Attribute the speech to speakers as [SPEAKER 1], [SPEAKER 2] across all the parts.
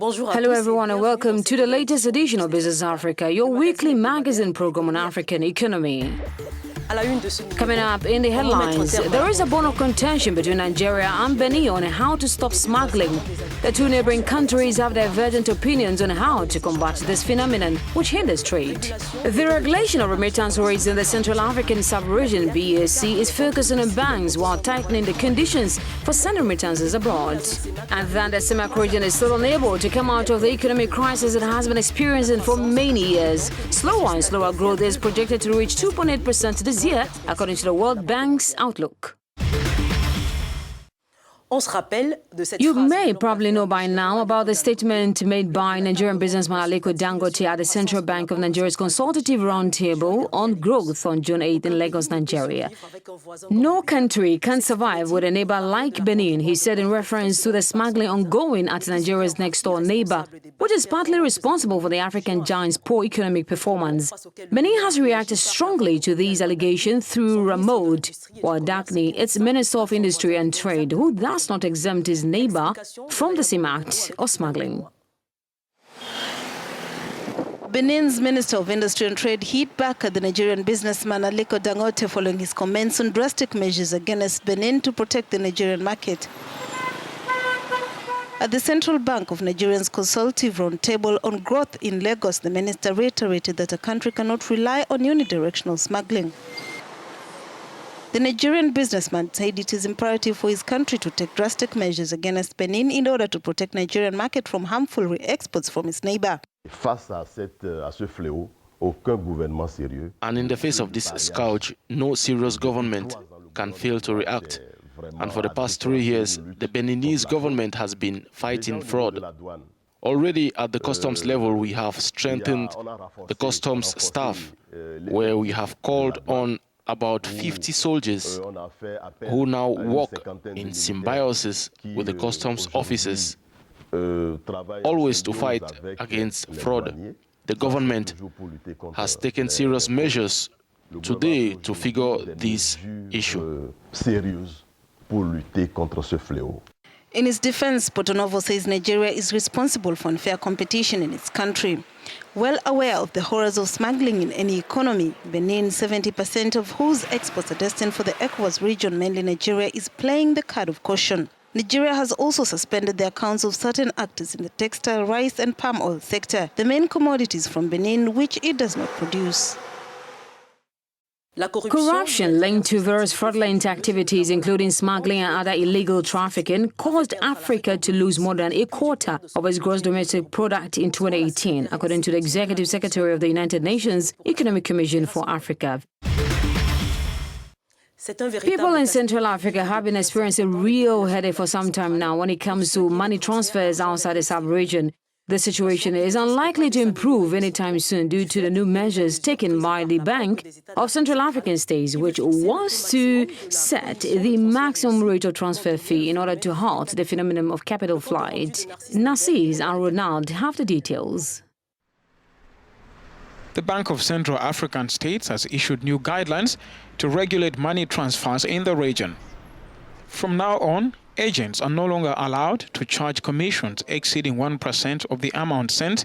[SPEAKER 1] Hello everyone and welcome to the latest edition of Business Africa, your weekly magazine program on African economy. Coming up in the headlines, there is a bone of contention between Nigeria and Benin on how to stop smuggling. The two neighboring countries have divergent opinions on how to combat this phenomenon, which hinders trade. The regulation of remittance rates in the Central African sub-region, BAC, is focusing on banks while tightening the conditions for sending remittances abroad. And then the CEMAC region is still unable to come out of the economic crisis it has been experiencing for many years. Slower and slower growth is projected to reach 2.8% this year, according to the World Bank's outlook. You may probably know by now about the statement made by Nigerian businessman Aliko Dangote at the Central Bank of Nigeria's Consultative Roundtable on growth on June 8 in Lagos, Nigeria. No country can survive with a neighbor like Benin, he said in reference to the smuggling ongoing at Nigeria's next-door neighbor, which is partly responsible for the African giant's poor economic performance. Benin has reacted strongly to these allegations through Ramode Wadakni, its Minister of Industry and Trade, who does not exempt his neighbor from the same act of smuggling.
[SPEAKER 2] Benin's Minister of Industry and Trade hit back at the Nigerian businessman Aliko Dangote following his comments on drastic measures against Benin to protect the Nigerian market. At the Central Bank of Nigeria's Consultative Roundtable on growth in Lagos, the minister reiterated that a country cannot rely on unidirectional smuggling. The Nigerian businessman said it is imperative for his country to take drastic measures against Benin in order to protect Nigerian market from harmful re-exports from its neighbor.
[SPEAKER 3] And in the face of this scourge, no serious government can fail to react. And for the past 3 years, the Beninese government has been fighting fraud. Already at the customs level, we have strengthened the customs staff, where we have called on about 50 soldiers who now work in symbiosis with the customs officers, always to fight against fraud. The government has taken serious measures today to figure this issue.
[SPEAKER 2] In its defense, Porto-Novo says Nigeria is responsible for unfair competition in its country. Well aware of the horrors of smuggling in any economy, Benin, 70% of whose exports are destined for the ECOWAS region, mainly Nigeria, is playing the card of caution. Nigeria has also suspended the accounts of certain actors in the textile, rice and palm oil sector, the main commodities from Benin, which it does not produce.
[SPEAKER 1] Corruption linked to various fraudulent activities, including smuggling and other illegal trafficking, caused Africa to lose more than a quarter of its gross domestic product in 2018, according to the Executive Secretary of the United Nations Economic Commission for Africa. People in Central Africa have been experiencing a real headache for some time now when it comes to money transfers outside the sub-region. The situation is unlikely to improve anytime soon due to the new measures taken by the Bank of Central African States, which wants to set the maximum rate of transfer fee in order to halt the phenomenon of capital flight. Nassis and Ronald have the details.
[SPEAKER 4] The Bank of Central African States has issued new guidelines to regulate money transfers in the region. From now on, agents are no longer allowed to charge commissions exceeding 1% of the amount sent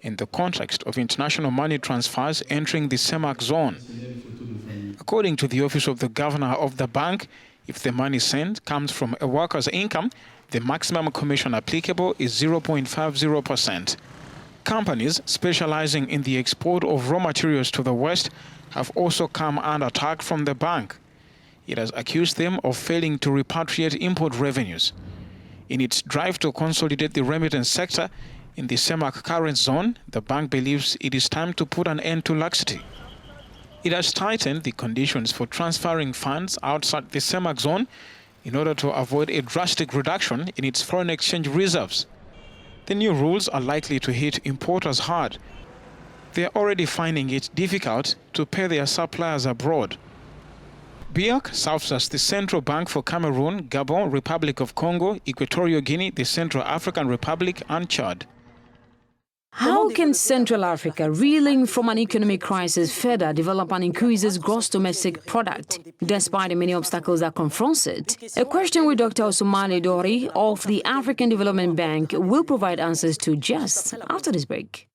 [SPEAKER 4] in the context of international money transfers entering the CEMAC zone. According to the Office of the Governor of the bank, if the money sent comes from a worker's income, the maximum commission applicable is 0.50%. Companies specializing in the export of raw materials to the West have also come under attack from the bank. It has accused them of failing to repatriate import revenues. In its drive to consolidate the remittance sector in the CEMAC current zone, the bank believes it is time to put an end to laxity. It has tightened the conditions for transferring funds outside the CEMAC zone in order to avoid a drastic reduction in its foreign exchange reserves. The new rules are likely to hit importers hard. They are already finding it difficult to pay their suppliers abroad. BIAC serves as the central bank for Cameroon, Gabon, Republic of Congo, Equatorial Guinea, the Central African Republic and Chad.
[SPEAKER 1] How can Central Africa, reeling from an economic crisis, further develop and increase its gross domestic product, despite the many obstacles that confronts it? A question with Dr. Ousmane Dori of the African Development Bank will provide answers to just after this break.